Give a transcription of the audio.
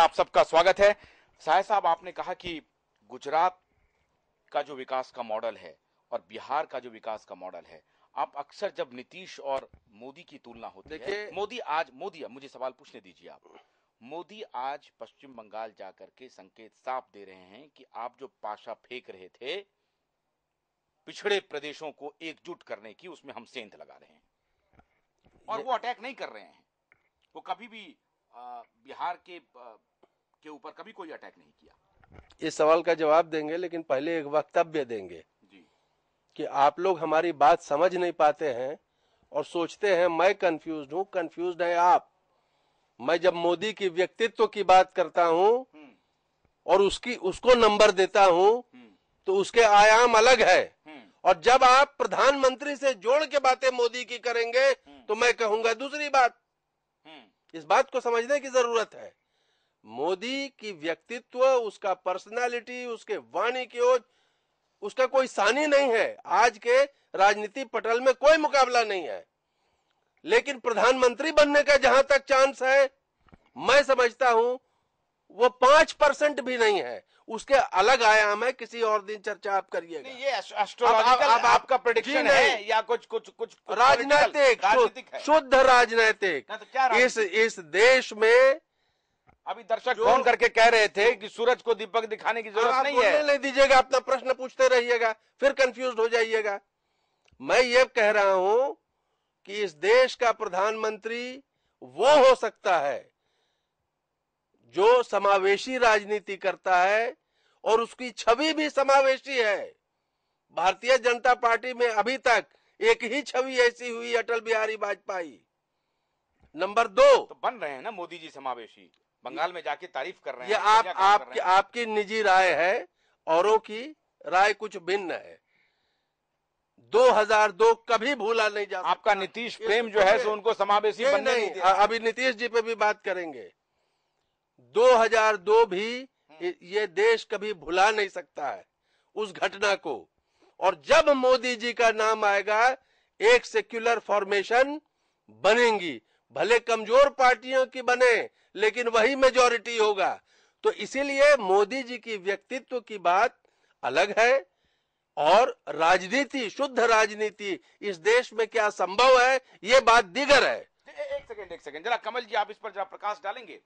आप सबका स्वागत है। साय साहब, आपने कहा कि गुजरात का जो विकास का मॉडल है और बिहार का जो विकास का मॉडल है, आप अक्सर जब नीतीश और मोदी की तुलना होती है, मोदी मुझे सवाल पूछने दीजिए आप। मोदी आज पश्चिम बंगाल जाकर के संकेत साफ दे रहे हैं कि आप जो पाशा फेंक रहे थे पिछड़े प्रदेशों को एकजुट करने की, उसमें हम सेंध लगा रहे हैं और वो अटैक नहीं कर रहे हैं। वो कभी भी बिहार के ऊपर कभी कोई अटैक नहीं किया। इस सवाल का जवाब देंगे, लेकिन पहले एक वक्तव्य देंगे जी कि आप लोग हमारी बात समझ नहीं पाते हैं और सोचते हैं मैं कंफ्यूज्ड हूं। कंफ्यूज्ड है आप। मैं जब मोदी की व्यक्तित्व की बात करता हूं और उसको नंबर देता हूं तो उसके आयाम अलग है, और जब आप प्रधानमंत्री से जोड़ के बातें मोदी की करेंगे तो मैं कहूंगा दूसरी बात। इस बात को समझने की जरूरत है। मोदी की व्यक्तित्व, उसका पर्सनालिटी, उसके वाणी की ओज, उसका कोई सानी नहीं है। आज के राजनीति पटल में कोई मुकाबला नहीं है, लेकिन प्रधानमंत्री बनने का जहां तक चांस है, मैं समझता हूं वो 5% भी नहीं है। उसके अलग आयाम है, किसी और दिन चर्चा आप करिएगा। ये एस्ट्रोलॉजिकल आपका प्रेडिक्शन है या कुछ राजनीतिक, शुद्ध राजनीतिक। तो क्या इस देश में अभी दर्शक फोन करके कह रहे थे कि सूरज को दीपक दिखाने की जरूरत नहीं है। नहीं दीजिएगा, अपना प्रश्न पूछते रहिएगा, फिर कंफ्यूज हो जाइएगा। मैं ये कह रहा हूं कि इस देश का प्रधानमंत्री वो हो सकता है जो समावेशी राजनीति करता है, और उसकी छवि भी समावेशी है। भारतीय जनता पार्टी में अभी तक एक ही छवि ऐसी हुई, अटल बिहारी वाजपेयी। नंबर 2 तो बन रहे हैं ना मोदी जी समावेशी, बंगाल में जाके तारीफ कर रहे हैं। ये आपकी निजी राय है, औरों की राय कुछ भिन्न है। 2002 कभी भूला नहीं जा सकता। आपका नीतीश प्रेम जो है सो उनको समावेशी बनने नहीं दिया। अभी नीतीश जी पे भी बात करेंगे। 2002 भी ये देश कभी भुला नहीं सकता है उस घटना को। और जब मोदी जी का नाम आएगा, एक सेक्युलर फॉर्मेशन बनेंगी, भले कमजोर पार्टियों की बने, लेकिन वही मेजॉरिटी होगा। तो इसीलिए मोदी जी की व्यक्तित्व की बात अलग है, और राजनीति, शुद्ध राजनीति इस देश में क्या संभव है, ये बात दीगर है। एक सेकंड जरा कमल जी, आप इस पर जरा प्रकाश डालेंगे।